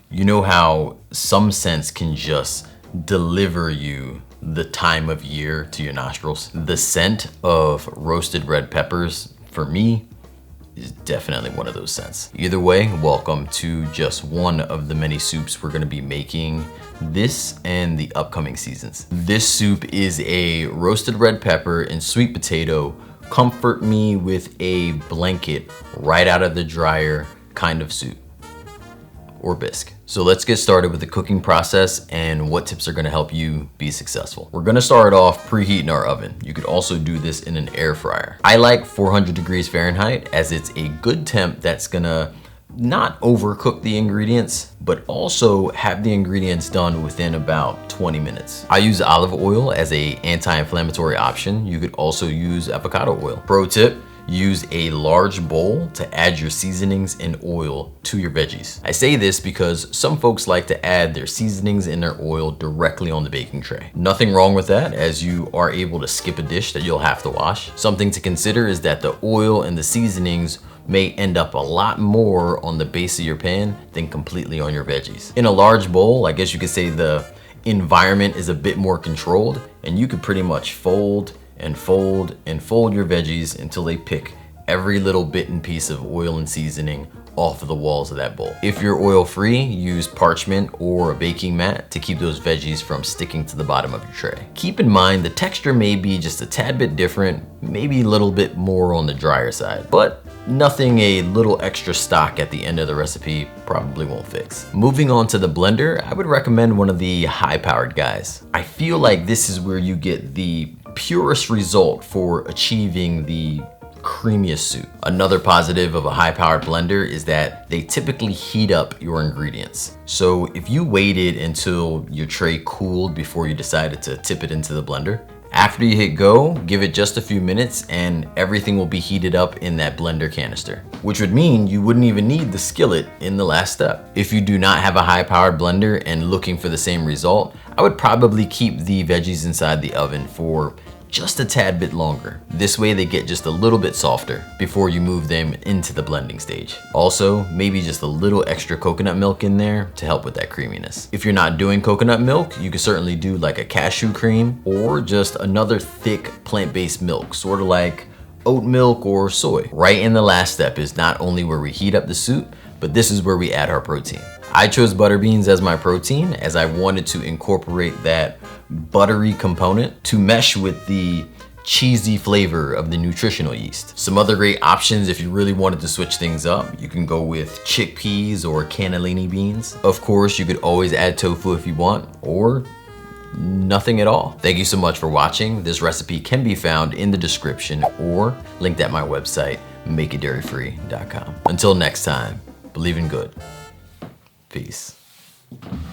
You know how some scents can just deliver you the time of year to your nostrils? The scent of roasted red peppers, for me, is definitely one of those scents. Either way, welcome to just one of the many soups we're gonna be making this and the upcoming seasons. This soup is a roasted red pepper and sweet potato, comfort me with a blanket right out of the dryer kind of soup or bisque. So let's get started with the cooking process and what tips are gonna help you be successful. We're gonna start off preheating our oven. You could also do this in an air fryer. I like 400 degrees Fahrenheit as it's a good temp that's gonna not overcook the ingredients, but also have the ingredients done within about 20 minutes. I use olive oil as a anti-inflammatory option. You could also use avocado oil. Pro tip, use a large bowl to add your seasonings and oil to your veggies. I say this because some folks like to add their seasonings and their oil directly on the baking tray. Nothing wrong with that, as you are able to skip a dish that you'll have to wash. Something to consider is that the oil and the seasonings may end up a lot more on the base of your pan than completely on your veggies. In a large bowl, I guess you could say the environment is a bit more controlled, and you could pretty much fold and fold and fold your veggies until they pick every little bit and piece of oil and seasoning off of the walls of that bowl. If you're oil free, use parchment or a baking mat to keep those veggies from sticking to the bottom of your tray. Keep in mind the texture may be just a tad bit different, maybe a little bit more on the drier side, but nothing a little extra stock at the end of the recipe probably won't fix. Moving on to the blender, I would recommend one of the high-powered guys. I feel like this is where you get the purest result for achieving the creamiest soup. Another positive of a high-powered blender is that they typically heat up your ingredients. So if you waited until your tray cooled before you decided to tip it into the blender, after you hit go, give it just a few minutes and everything will be heated up in that blender canister, which would mean you wouldn't even need the skillet in the last step. If you do not have a high-powered blender and looking for the same result, I would probably keep the veggies inside the oven for just a tad bit longer. This way they get just a little bit softer before you move them into the blending stage. Also, maybe just a little extra coconut milk in there to help with that creaminess. If you're not doing coconut milk, you could certainly do like a cashew cream or just another thick plant-based milk, sort of like oat milk or soy. Right in the last step is not only where we heat up the soup, but this is where we add our protein. I chose butter beans as my protein as I wanted to incorporate that buttery component to mesh with the cheesy flavor of the nutritional yeast. Some other great options if you really wanted to switch things up, you can go with chickpeas or cannellini beans. Of course, you could always add tofu if you want, or nothing at all. Thank you so much for watching. This recipe can be found in the description or linked at my website, makeitdairyfree.com. Until next time, believe in good. Peace.